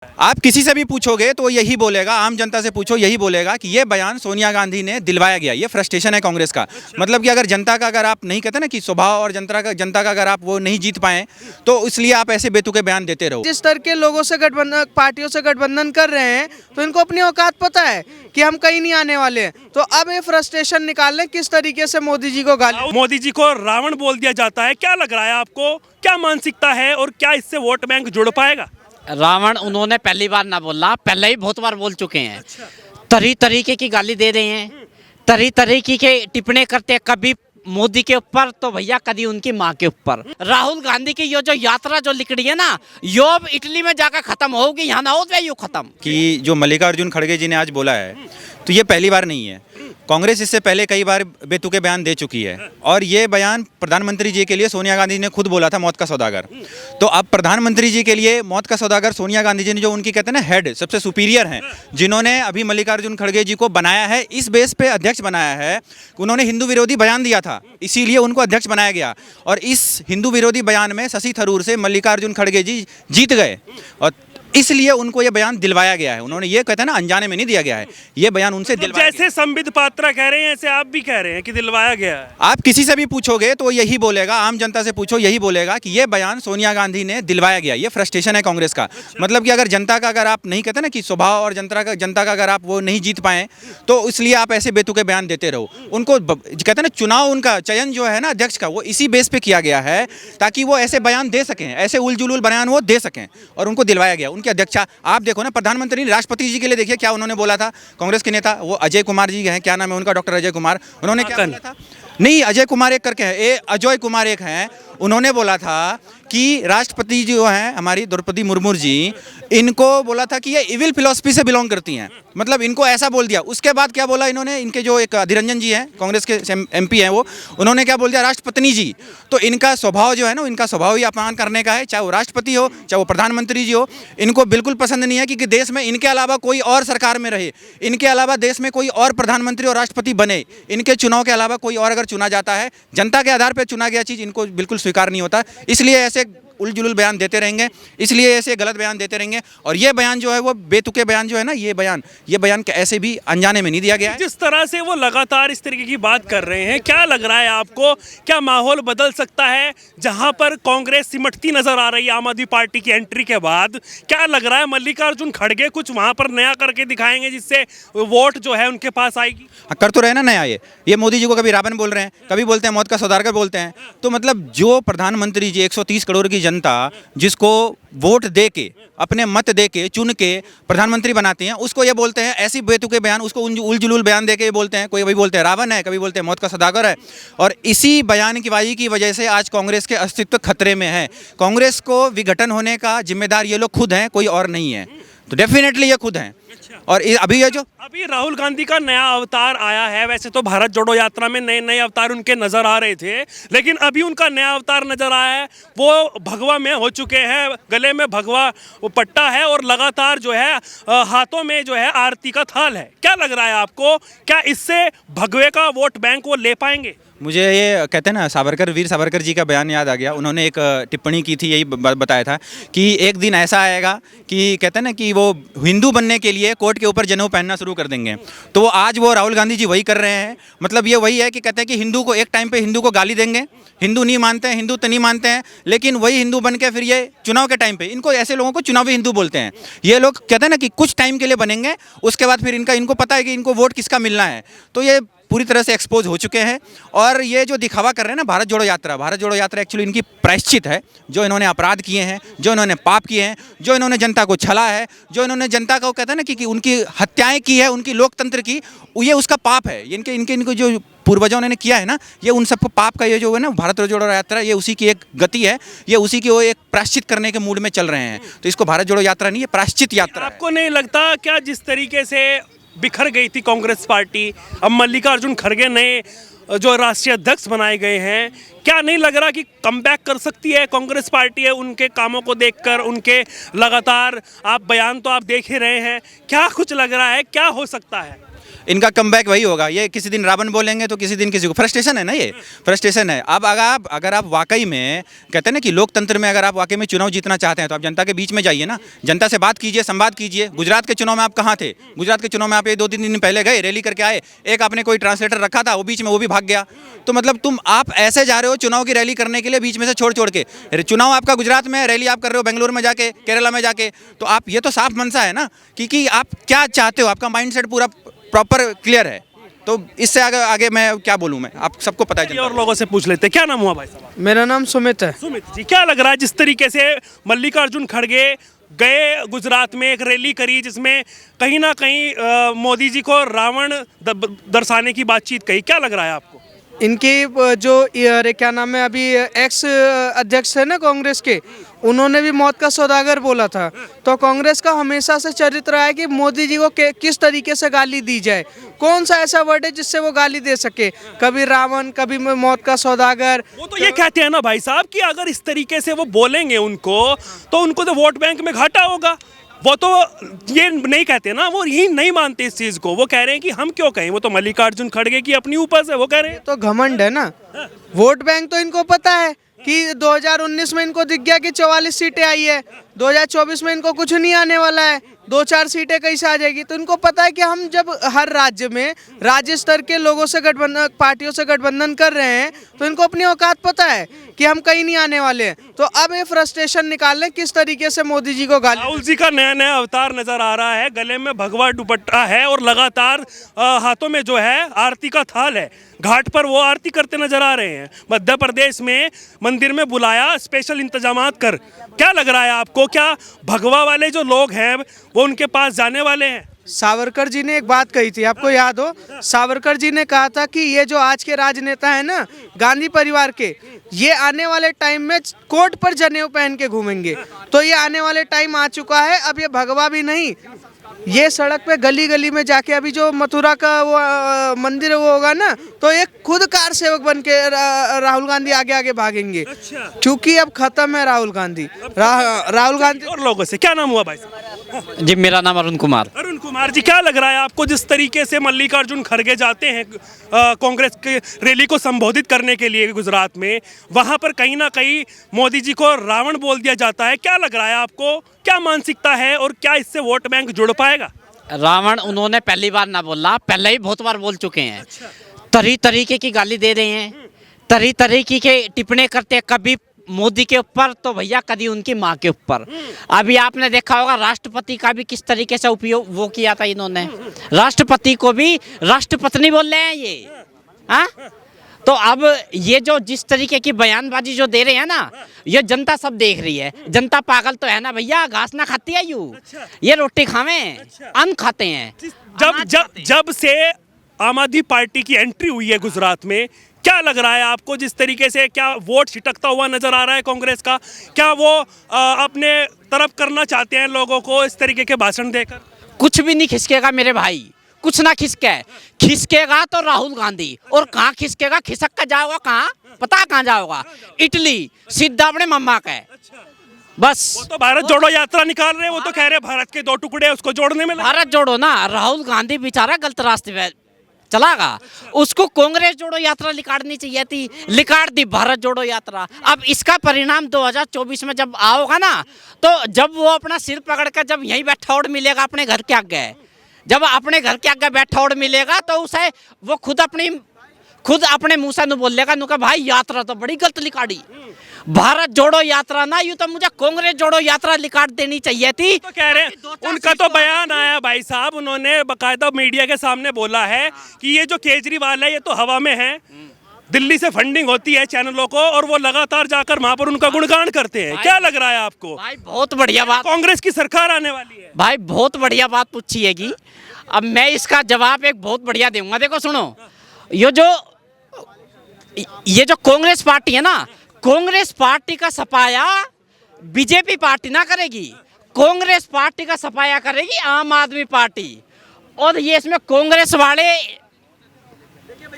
आप किसी से भी पूछोगे तो यही बोलेगा, आम जनता से पूछो यही बोलेगा कि ये बयान सोनिया गांधी ने दिलवाया गया। ये फ्रस्ट्रेशन है कांग्रेस का। मतलब कि अगर जनता का, अगर आप नहीं कहते ना कि स्वभाव और जनता का अगर आप वो नहीं जीत पाए तो इसलिए आप ऐसे बेतुके बयान देते रहो। जिस तरह के लोगों से गठबंधन, पार्टियों से गठबंधन कर रहे हैं तो इनको अपनी औकात पता है कि हम कहीं नहीं आने वाले हैं। तो अब ये फ्रस्ट्रेशन निकाल लें किस तरीके से मोदी जी को गाली। मोदी जी को रावण बोल दिया जाता है। क्या लग रहा है आपको, क्या मानसिकता है और क्या इससे वोट बैंक जुड़ पाएगा? रावण उन्होंने पहली बार ना बोला, पहले ही बहुत बार बोल चुके हैं। तरह तरीके की गाली दे रहे हैं, तरह तरीके के टिप्पणी करते हैं, कभी मोदी के ऊपर तो भैया कभी उनकी माँ के ऊपर। राहुल गांधी की ये जो यात्रा जो निकली है ना, यो अब इटली में जाकर खत्म होगी, यहाँ ना हो तो यो खत्म। कि जो मल्लिकार्जुन खड़गे जी ने आज बोला है तो ये पहली बार नहीं है। कांग्रेस इससे पहले कई बार बेतुके बयान दे चुकी है और ये बयान प्रधानमंत्री जी के लिए सोनिया गांधी ने खुद बोला था, मौत का सौदागर। तो अब प्रधानमंत्री जी के लिए मौत का सौदागर सोनिया गांधी जी ने, जो उनकी कहते हैं ना हेड, सबसे सुपीरियर हैं, जिन्होंने अभी मल्लिकार्जुन खड़गे जी को बनाया है, इस बेस पे अध्यक्ष बनाया है। उन्होंने हिंदू विरोधी बयान दिया था, इसीलिए उनको अध्यक्ष बनाया गया। और इस हिंदू विरोधी बयान में शशि थरूर से मल्लिकार्जुन खड़गे जी जीत गए और इसलिए उनको ये बयान दिलवाया गया है। उन्होंने ये कहते हैं ना, अनजाने में नहीं दिया गया है, ये बयान उनसे दिलवाया जैसे संबित पात्रा कह रहे हैं ऐसे आप भी कह रहे हैं कि दिलवाया गया है। आप किसी से भी पूछोगे तो यही बोलेगा, आम जनता से पूछो यही बोलेगा कि ये बयान सोनिया गांधी ने दिलवाया गया। ये फ्रस्ट्रेशन है कांग्रेस का। मतलब कि अगर जनता का, अगर आप नहीं कहते ना कि स्वभाव और जनता का अगर आप वो नहीं जीत पाए तो इसलिए आप ऐसे बेतुके बयान देते रहो। उनको कहते हैं ना, चुनाव, उनका चयन जो है ना अध्यक्ष का, वो इसी बेस पे किया गया है ताकि वो ऐसे बयान दे सकें, ऐसे उलझुल बयान वो दे सकें, और उनको दिलवाया गया। उनकी अध्यक्षा आप देखो ना, प्रधानमंत्री राष्ट्रपति जी के लिए देखिए क्या उन्होंने बोला था। कांग्रेस के नेता वो अजय कुमार जी हैं, क्या नाम है उनका, डॉक्टर अजय कुमार, उन्होंने क्या बोला था? नहीं, अजय कुमार एक करके है, अजय कुमार एक हैं, उन्होंने बोला था कि राष्ट्रपति जो हैं हमारी द्रौपदी मुर्मू जी, इनको बोला था कि ये इविल फिलॉसफी से बिलोंग करती हैं। मतलब इनको ऐसा बोल दिया। उसके बाद क्या बोला इन्होंने, इनके जो एक अधीर रंजन जी हैं, कांग्रेस के एमपी हैं, वो उन्होंने क्या बोल दिया, राष्ट्रपत्नी जी। तो इनका स्वभाव जो है ना, इनका स्वभाव ही अपमान करने का है, चाहे वो राष्ट्रपति हो चाहे वो प्रधानमंत्री जी हो। इनको बिल्कुल पसंद नहीं है कि देश में इनके अलावा कोई और सरकार में रहे, इनके अलावा देश में कोई और प्रधानमंत्री और राष्ट्रपति बने, इनके चुनाव के अलावा कोई और अगर चुना जाता है, जनता के आधार पर चुना गया चीज़ इनको बिल्कुल स्वीकार नहीं होता। इसलिए ऐसे उलझुल बयान देते रहेंगे, इसलिए ऐसे गलत बयान देते रहेंगे। और ये बयान जो है वो बेतुके बयान जो है ना, ये बयान ऐसे भी अनजाने में नहीं दिया गया है। जिस तरह से वो लगातार इस तरीके की बात कर रहे हैं, क्या लग रहा है आपको, क्या माहौल बदल सकता है जहां पर कांग्रेस सिमटती नजर आ रही है आम आदमी पार्टी की एंट्री के बाद? क्या लग रहा है मल्लिकार्जुन खड़गे कुछ वहां पर नया करके दिखाएंगे जिससे वोट जो है उनके पास आएगी? कर तो रहे ना नया। ये मोदी जी को कभी रावण बोल रहे हैं, कभी बोलते हैं मौत का सौदागर बोलते हैं। तो मतलब जो प्रधानमंत्री जी, 130 करोड़ की जनता जिसको वोट दे के, अपने मत दे के, चुन के प्रधानमंत्री बनाते हैं, उसको ये बोलते हैं ऐसी बेतुके बयान, उसको उलझुल बयान दे के ये बोलते हैं। कोई कभी बोलते हैं रावण है, कभी बोलते हैं मौत का सौदागर है। और इसी बयानबाजी की वजह से आज कांग्रेस के अस्तित्व खतरे में है। कांग्रेस को विघटन होने का जिम्मेदार ये लोग खुद हैं, कोई और नहीं है। तो डेफिनेटली ये खुद हैं। और अभी अभी राहुल गांधी का नया अवतार आया है। वैसे तो भारत जोड़ो यात्रा में नए नए अवतार उनके नजर आ रहे थे, लेकिन अभी उनका नया अवतार नजर आया है। वो भगवा में हो चुके हैं, गले में भगवा वो पट्टा है और लगातार जो है हाथों में जो है आरती का थाल है। क्या लग रहा है आपको, क्या इससे भगवे का वोट बैंक वो ले पाएंगे? मुझे ये कहते हैं ना, सावरकर, वीर सावरकर जी का बयान याद आ गया। उन्होंने एक टिप्पणी की थी, यही बताया था कि एक दिन ऐसा आएगा कि कहते हैं ना कि वो हिंदू बनने के लिए कोट के ऊपर जनेऊ पहनना शुरू कर देंगे। तो आज वो राहुल गांधी जी वही कर रहे हैं। मतलब ये वही है कि कहते हैं कि हिंदू को एक टाइम पे हिंदू को गाली देंगे, हिंदू नहीं मानते हैं, हिंदू तो नहीं मानते हैं, लेकिन वही हिंदू बन के फिर ये चुनाव के टाइम पे इनको, ऐसे लोगों को चुनावी हिंदू बोलते हैं। ये लोग कहते हैं ना कि कुछ टाइम के लिए बनेंगे, उसके बाद फिर इनको पता है कि इनको वोट किसका मिलना है। तो ये पूरी तरह से एक्सपोज हो चुके हैं। और ये जो दिखावा कर रहे हैं ना, भारत जोड़ो यात्रा एक्चुअली इनकी प्रायश्चित है। जो इन्होंने अपराध किए हैं, जो इन्होंने पाप किए हैं, जो इन्होंने जनता को छला है, जो इन्होंने जनता को कहते हैं ना कि उनकी हत्याएं की है, उनकी लोकतंत्र की, ये उसका पाप है। इनको जो पूर्वजों ने किया है ना, ये उन सबको पाप का ये जो है ना भारत जोड़ो यात्रा, ये उसी की एक गति है, ये उसी की वो एक प्रायश्चित करने के मूड में चल रहे हैं। तो इसको भारत जोड़ो यात्रा नहीं, ये प्रायश्चित यात्रा है। आपको नहीं लगता क्या जिस तरीके से बिखर गई थी कांग्रेस पार्टी, अब मल्लिकार्जुन खड़गे नए जो राष्ट्रीय अध्यक्ष बनाए गए हैं, क्या नहीं लग रहा कि कमबैक कर सकती है कांग्रेस पार्टी है उनके कामों को देखकर, उनके लगातार आप बयान तो आप देख ही रहे हैं, क्या कुछ लग रहा है, क्या हो सकता है? इनका कमबैक वही होगा। ये किसी दिन रावण बोलेंगे तो किसी दिन किसी को, फ्रस्ट्रेशन है ना, ये फ्रस्ट्रेशन है। अब अगर आप वाकई में कहते हैं ना कि लोकतंत्र में अगर आप वाकई में चुनाव जीतना चाहते हैं तो आप जनता के बीच में जाइए ना, जनता से बात कीजिए, संवाद कीजिए। गुजरात के चुनाव में आप कहाँ थे? गुजरात के चुनाव में आप ये 2-3 दिन पहले गए, रैली करके आए, एक आपने कोई ट्रांसलेटर रखा था, वो बीच में वो भी भाग गया। तो मतलब आप ऐसे जा रहे हो चुनाव की रैली करने के लिए बीच में से छोड़ के, चुनाव आपका गुजरात में, रैली आप कर रहे हो बेंगलुरु में जाके, केरला में जाके, तो आप ये तो साफ मनसा है ना कि आप क्या चाहते हो, आपका माइंडसेट पूरा प्रॉपर क्लियर है। तो इससे आगे मैं क्या बोलूं, मैं आप सबको पता है। और लोगों से पूछ लेते हैं, क्या नाम हुआ भाई साहब? मेरा नाम सुमित है। सुमित जी, क्या लग रहा है जिस तरीके से मल्लिकार्जुन खड़गे गए गुजरात में, एक रैली करी जिसमें कहीं ना कहीं मोदी जी को रावण दर्शाने की बातचीत कही, क्या लग रहा है आपको? इनकी जो अरे क्या नाम है, अभी एक्स अध्यक्ष है ना कांग्रेस के, उन्होंने भी मौत का सौदागर बोला था। तो कांग्रेस का हमेशा से चरित्र है कि मोदी जी को किस तरीके से गाली दी जाए, कौन सा ऐसा वर्ड है जिससे वो गाली दे सके, कभी रावण, कभी मौत का सौदागर। वो तो ये कहते हैं ना भाई साहब कि अगर इस तरीके से वो बोलेंगे उनको तो वोट बैंक में घाटा होगा। वो तो ये नहीं कहते ना, वो यही नहीं मानते इस चीज को। वो कह रहे हैं कि हम क्यों कहें, वो तो मल्लिकार्जुन खड़गे की अपनी ऊपर से वो कह रहे हैं। तो घमंड है ना, वोट बैंक तो इनको पता है कि 2019 में इनको दिख गया कि 44 सीटें आई है, 2024 में इनको कुछ नहीं आने वाला है, 2-4 सीटें कैसे आ जाएगी। तो इनको पता है कि हम जब हर राज्य में राज्य स्तर के लोगों से गठबंधन, पार्टियों से गठबंधन कर रहे हैं, तो इनको अपनी औकात पता है कि हम कहीं नहीं आने वाले हैं। तो अब ये फ्रस्ट्रेशन निकाल लें किस तरीके से मोदी जी को गाली। राहुल जी का नया नया अवतार नजर आ रहा है, गले में भगवा दुपट्टा है और लगातार हाथों में जो है आरती का थाल है, घाट पर वो आरती करते नजर आ रहे हैं। मध्य प्रदेश में मंदिर में बुलाया, स्पेशल इंतजामात कर। क्या लग रहा है आपको, क्या भगवा वाले जो लोग हैं वो उनके पास जाने वाले हैं? सावरकर जी ने एक बात कही थी, आपको याद हो, सावरकर जी ने कहा था कि ये जो आज के राजनेता है ना गांधी परिवार के, ये आने वाले टाइम में कोट पर जनेऊ पहन के घूमेंगे। तो ये आने वाले टाइम आ चुका है। अब ये भगवा भी नहीं, ये सड़क पे गली गली में जाके, अभी जो मथुरा का वो मंदिर वो होगा ना, तो एक खुद कार सेवक बन के राहुल गांधी आगे आगे भागेंगे। क्योंकि अब खत्म है राहुल गांधी। राहुल गांधी और लोगों से, क्या नाम हुआ भाई साहब? जी मेरा नाम अरुण कुमार। अरुण कुमार जी, क्या लग रहा है आपको जिस तरीके से मल्लिकार्जुन खड़गे जाते हैं कांग्रेस के रैली को संबोधित करने के लिए गुजरात में, वहां पर कहीं ना कहीं मोदी जी को रावण बोल दिया जाता है? क्या लग रहा है आपको, क्या मानसिकता है और क्या इससे वोट बैंक जुड़ पाएगा? रावण उन्होंने पहली बार ना बोला, पहले ही बहुत बार बोल चुके हैं। तरीके की गाली दे रहे हैं, तरीके के टिप्पणी करते हैं, कभी मोदी के ऊपर तो भैया कभी उनकी माँ के ऊपर। अभी आपने देखा होगा राष्ट्रपति का भी किस तरीके से उपयोग वो किया था इन्होंने, राष्ट्रपति को भी राष्ट्रपत्नी बोल रहे हैं ये। हाँ, तो अब ये जो जिस तरीके की बयानबाजी जो दे रहे हैं ना, ये जनता सब देख रही है। जनता पागल तो है ना भैया, घास ना खाती है यू, ये रोटी खावे, अन्न खाते हैं। जब से आम आदमी पार्टी की एंट्री हुई है गुजरात में, क्या लग रहा है आपको जिस तरीके से, क्या वोट छिटकता हुआ नजर आ रहा है कांग्रेस का? क्या वो अपने तरफ करना चाहते हैं लोगों को इस तरीके के भाषण देकर? कुछ भी नहीं खिसकेगा मेरे भाई, कुछ ना खिसकेगा तो राहुल गांधी। और कहाँ खिसकेगा, खिसक कर जाओगा कहाँ, पता कहाँ जाओगा? इटली, सीधा अपने मम्मा का है बस। वो तो भारत जोड़ो यात्रा निकाल रहे हैं, वो तो कह रहे हैं भारत के 2 टुकड़े उसको जोड़ने में भारत जोड़ो ना, राहुल गांधी बेचारा गलत रास्ते पे चलागा, उसको कांग्रेस जोड़ो यात्रा लिकाड़नी चाहिए थी, लिकाड़ दी भारत जोड़ो यात्रा। अब इसका परिणाम 2024 में जब आओगा ना, तो जब वो अपना सिर पकड़ कर जब यहीं बैठा और मिलेगा अपने घर के आगे, जब अपने घर के आगे बैठा और मिलेगा, तो उसे वो खुद अपने मुंह से बोलेगा, नु भाई यात्रा तो बड़ी गलत लिकाड़ी, भारत जोड़ो यात्रा ना, यूं तो मुझे कांग्रेस जोड़ो यात्रा लिकाट देनी चाहिए थी। तो कह रहे हैं, उनका तो बयान आया भाई साहब, उन्होंने बकायदा मीडिया के सामने बोला है कि ये जो केजरीवाल है ये तो हवा में है, दिल्ली से फंडिंग होती है चैनलों को, और वो लगातार जाकर वहां पर उनका गुणगान करते हैं। क्या लग रहा है आपको? भाई बहुत बढ़िया बात, कांग्रेस की सरकार आने वाली है। भाई बहुत बढ़िया बात पूछिएगी। अब मैं इसका जवाब एक बहुत बढ़िया दूंगा। देखो सुनो, ये जो कांग्रेस पार्टी है ना, कांग्रेस पार्टी का सफाया बीजेपी पार्टी ना करेगी, कांग्रेस पार्टी का सफाया करेगी आम आदमी पार्टी। और ये इसमें कांग्रेस वाले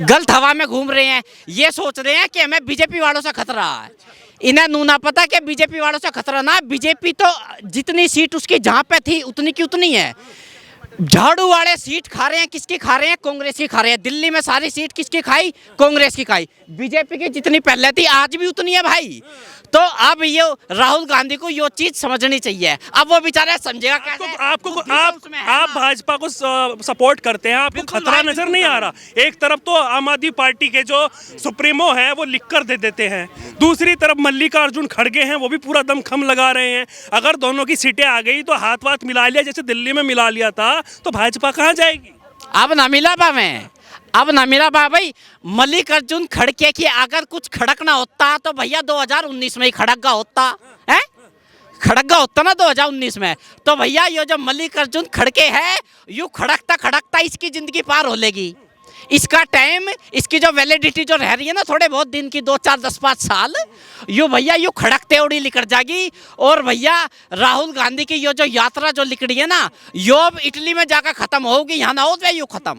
गलत हवा में घूम रहे हैं, ये सोच रहे हैं कि हमें बीजेपी वालों से खतरा है। इन्हें नूना पता कि बीजेपी वालों से खतरा ना, बीजेपी तो जितनी सीट उसकी जहां पे थी उतनी की उतनी है। झाड़ू वाले सीट खा रहे हैं, किसकी खा रहे हैं? कांग्रेस की खा रहे हैं। दिल्ली में सारी सीट किसकी खाई? कांग्रेस की खाई। बीजेपी की जितनी पहले थी आज भी उतनी है भाई। तो अब ये राहुल गांधी को ये चीज समझनी चाहिए। अब वो बेचारा समझेगा कैसे? आप भाजपा को सपोर्ट करते हैं, आपको खतरा नजर नहीं आ रहा? एक तरफ तो आम आदमी पार्टी के जो सुप्रीमो है वो लिख कर दे देते हैं, दूसरी तरफ मल्लिकार्जुन खड़गे हैं वो भी पूरा दमखम लगा रहे हैं। अगर दोनों की सीटें आ गई तो हाथ वाथ मिला लिया जैसे दिल्ली में मिला लिया था, तो भाजपा कहाँ जाएगी? अब ना मिला भाई। मल्लिकार्जुन खड़गे की अगर कुछ खड़कना होता तो भैया 2019 में ही खड़का होता है, खड़का होता ना 2019 में। तो भैया ये जो मल्लिकार्जुन खड़गे है यूं खड़कता खड़कता इसकी जिंदगी पार हो लेगी। इसका टाइम, इसकी जो वैलिडिटी जो रह रही है ना थोड़े बहुत दिन की, 2 4 10 5 साल, यूँ भैया यूँ खड़कते उड़ी निकल जाएगी। और भैया राहुल गांधी की ये जो यात्रा जो निकली है ना, यो अब इटली में जाकर खत्म होगी, यहाँ ना हो यूँ खत्म।